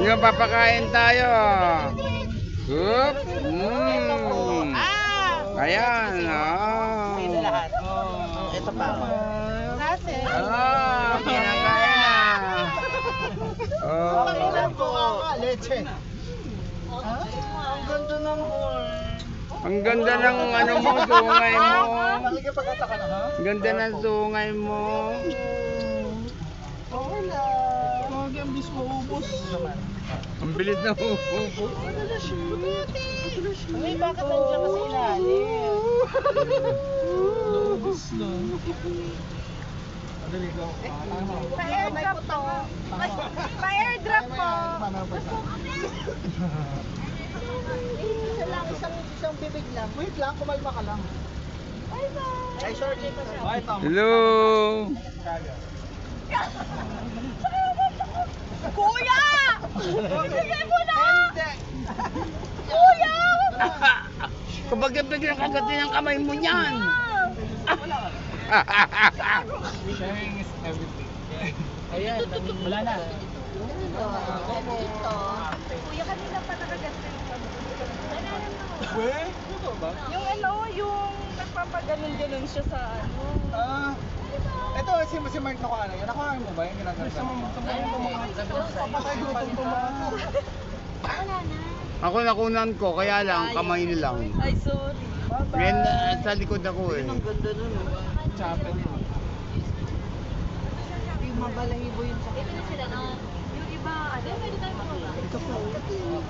Yung papakain tayo. Oop. Ayan. Ito lahat. Ito pa. Pinakain na. Leche. Ang ganda ng Ang ganda ng ano mo, sungay mo. Nakikipagkata ka na, ha? Ang ganda ng sungay mo. Okay na. Huwag ang bis mo ubos. Ang bilis na ubos. Uy, bakit nandiyan ka sa ilalim? Ubos na. Madali ko. Pa-airdrop po. Pa-airdrop po. Isang bibig lang. Wait lang, kumalma ka lang. Ay, sorry. Hello. Kuya! Bigay mo na! Kuya! Kapag biglang kagatin ang kamay mo niyan. Sharing is everything. Ayan, wala na. Kuya, kanina pa nakaganto yung Weh? Ito ba? Yung ano, yung nagpapaganon-ganon siya sa ano. Ito, si Mark nakuha na yun. Nakuha mo ba yung ginagawa? Papatay gutom ko mga. Wala na. Ako nakunan ko, kaya lang, kamay nilang. Ay, sorry. Ngayon, sa likod ako eh. Ang ganda nun. Chapel. Yung mabalahibo yun sa Ito na sila, no? Yung iba, ano? Pwede tayo mababa. ito po.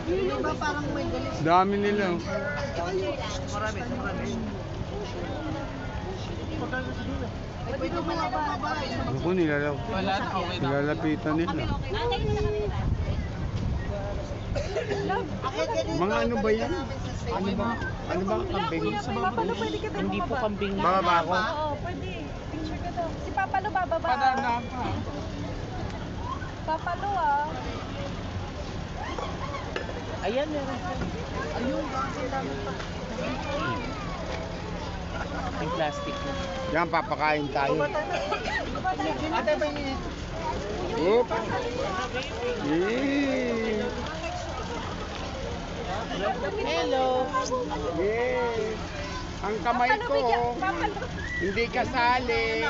Yung iba parang may galis. Dami nila. Marami. Ay, pwede mo na baba. Ako nilalapitan nila. Mga ano ba yan? Ano ba? Ano ba kambing? Papalo, pwede ka tayo Hindi po bumaba. kambing. Bababa ako? Oo, pwede. Picture ka daw. Si Papalo bababa. Papalo ah. Ayan, meron pa. Ayun, ang dami pa. Yung plastic na. Yan, papakain tayo. Ate, pa yun. Oop. Yee. Hello. Yee. Ang kamay ko, hindi kasali.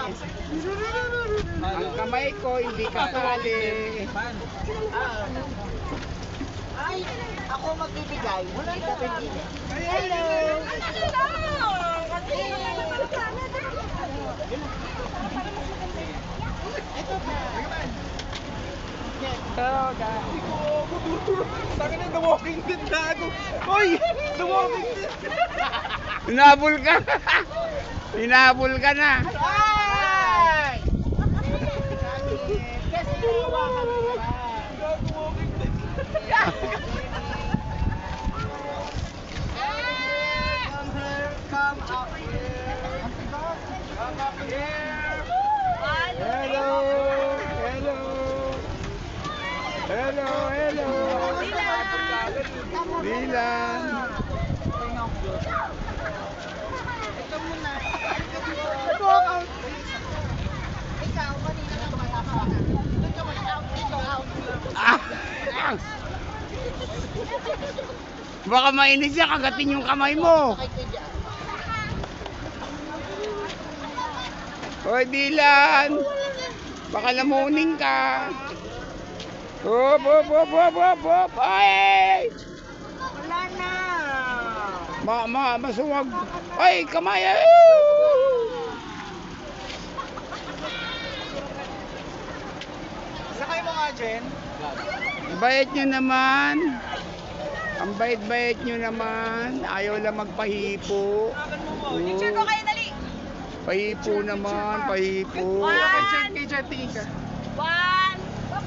Ang kamay ko, hindi kasali. Ay, ako magbibigay. Wala na. Hello. Hello, guys. Sakin na The Walking Dead gago. Hoy! The Walking Dead! Hinabol ka. Hinabol ka na. Ay! Kasi nawa kami sa Walking Dead. Come here, come up here. Come up here. Hello. Hello. Hello, hello. Dilan. Ito muna. Ito ako. Ikaw, kanina na tumatapa. Doon ka muna. Out. Ah! Baka mainit siya, kagatin yung kamay mo. Sakay ko dyan. Hoy, Dilan. Baka lamunin ka. Hop, hop, hop, hop, hop, hop. Ay! Wala na. Masuwag. Ay, kamay. Ay! Sakay mo nga, Jen. Bayad nyo naman. Ang bait-bait nyo naman. Ayaw lang magpahipo. Picture ko kayo, dali. Pahipo naman, pahipo. One. Kay Jen, tingin ka. 1, 2,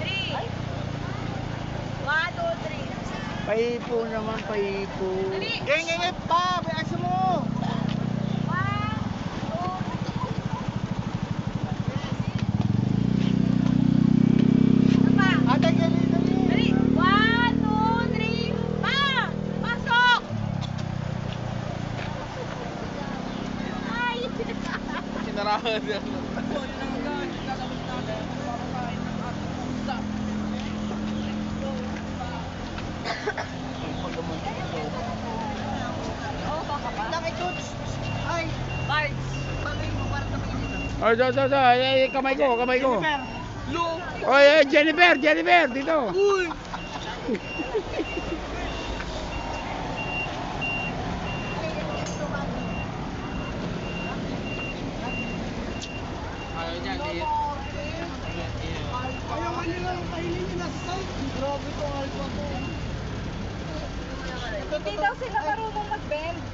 3. 1, 2, 3. Pahipo naman, pahipo. Geng, pa. Biasa mo. 1, 2. Ate, galing kami. Dali. 1, 2, 3. Pa! Pasok! Ay! Kinarahan niya. Oo, baka pa. Nakikot. Ay. Cards. Bagay mo, parang nakikinig. Oh, kamay ko, kamay ko. Jennifer. Lu. Oh, Jennifer, Jennifer, dito. Uy. Ayaw niya, di. Ayaw ka nila yung kainin nila sa site. Grabe to, alpha to. Hindi daw sila marunong mag-bend.